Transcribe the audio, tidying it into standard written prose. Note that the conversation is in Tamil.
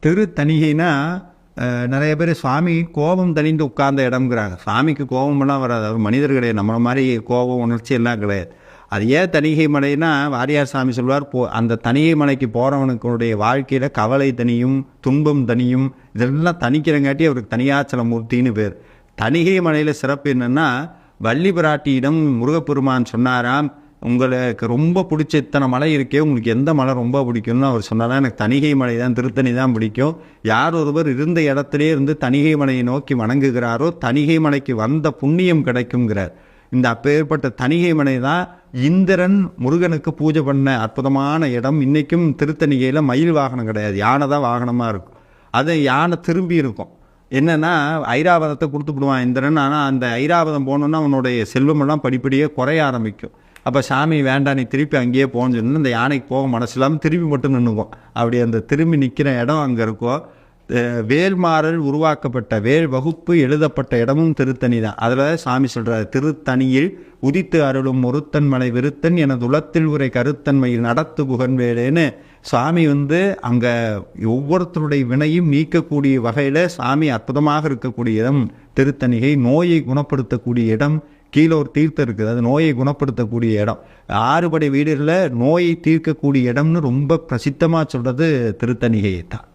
திருத்தணிகைனா நிறைய பேர் சுவாமி கோபம் தணிந்து உட்கார்ந்த இடம்ங்கிறாங்க. சுவாமிக்கு கோபமெல்லாம் வராது. அவர் மனிதர் கிடையாது. நம்மளை மாதிரி கோபம் உணர்ச்சி எல்லாம் கிடையாது. அது ஏன் தணிகை மலைன்னா வாரியார் சாமி சொல்வார், அந்த தணிகை மலைக்கு போகிறவனுக்குடைய வாழ்க்கையில் கவலை தனியும் துன்பம் தனியும் இதெல்லாம் தணிக்கிறங்காட்டி அவருக்கு தனியாச்சல மூர்த்தின்னு பேர். தணிகை மலையில் சிறப்பு என்னென்னா, வள்ளி பிராட்டியிடம் முருகப்பெருமான் சொன்னாராம், உங்களுக்கு ரொம்ப பிடிச்ச இத்தனை மலை இருக்கே, உங்களுக்கு எந்த மலை ரொம்ப பிடிக்கும்னு அவர் சொன்னாரா. எனக்கு தணிகை மலை தான், திருத்தணி தான் பிடிக்கும். யார் ஒருவர் இருந்த இடத்திலே இருந்து தணிகை மலையை நோக்கி வணங்குகிறாரோ தணிகை மலைக்கு வந்த புண்ணியம் கிடைக்குங்கிறார். இந்த அப்பேற்பட்ட தணிகை மலை தான் இந்திரன் முருகனுக்கு பூஜை பண்ண அற்புதமான இடம். இன்றைக்கும் திருத்தணிகையில் மயில் வாகனம் கிடையாது, யானை தான் வாகனமாக இருக்கும். அது யானை திரும்பி இருக்கும். என்னென்னா ஐராவதத்தை கொடுத்துவிடுவான் இந்திரன். ஆனால் அந்த ஐராவதம் போனோன்னா அவனுடைய செல்வமெல்லாம் படிப்படியே குறைய ஆரம்பிக்கும். அப்போ சாமி வேண்டாம், நீ திருப்பி அங்கேயே போகணுன்னு சொன்னா இந்த யானைக்கு போக மனசு இல்லாமல் திருப்பி மட்டும் நின்றுக்கும். அப்படி அந்த திரும்பி நிற்கிற இடம் அங்கே இருக்கும். வேல்மாறல் உருவாக்கப்பட்ட வேல் வகுப்பு எழுதப்பட்ட இடமும் திருத்தணி தான். அதில் சாமி சொல்கிறார், திருத்தணியில் உதித்து அருளும் ஒருத்தன் மலை விருத்தன் எனது உலத்தில் உரை கருத்தன்மையில் நடத்து புகன் வேலேன்னு சாமி அங்கே ஒவ்வொருத்தருடைய வினையும் நீக்கக்கூடிய வகையில் சாமி அற்புதமாக இருக்கக்கூடிய இடம் திருத்தணிகை. நோயை குணப்படுத்தக்கூடிய இடம். கீழே ஒரு தீர்த்தம் இருக்குது, அது நோயை குணப்படுத்தக்கூடிய இடம். 6 படை வீடுகளில் நோயை தீர்க்கக்கூடிய இடம்னு ரொம்ப பிரசித்தமாக சொல்கிறது திருத்தணிகையை தான்.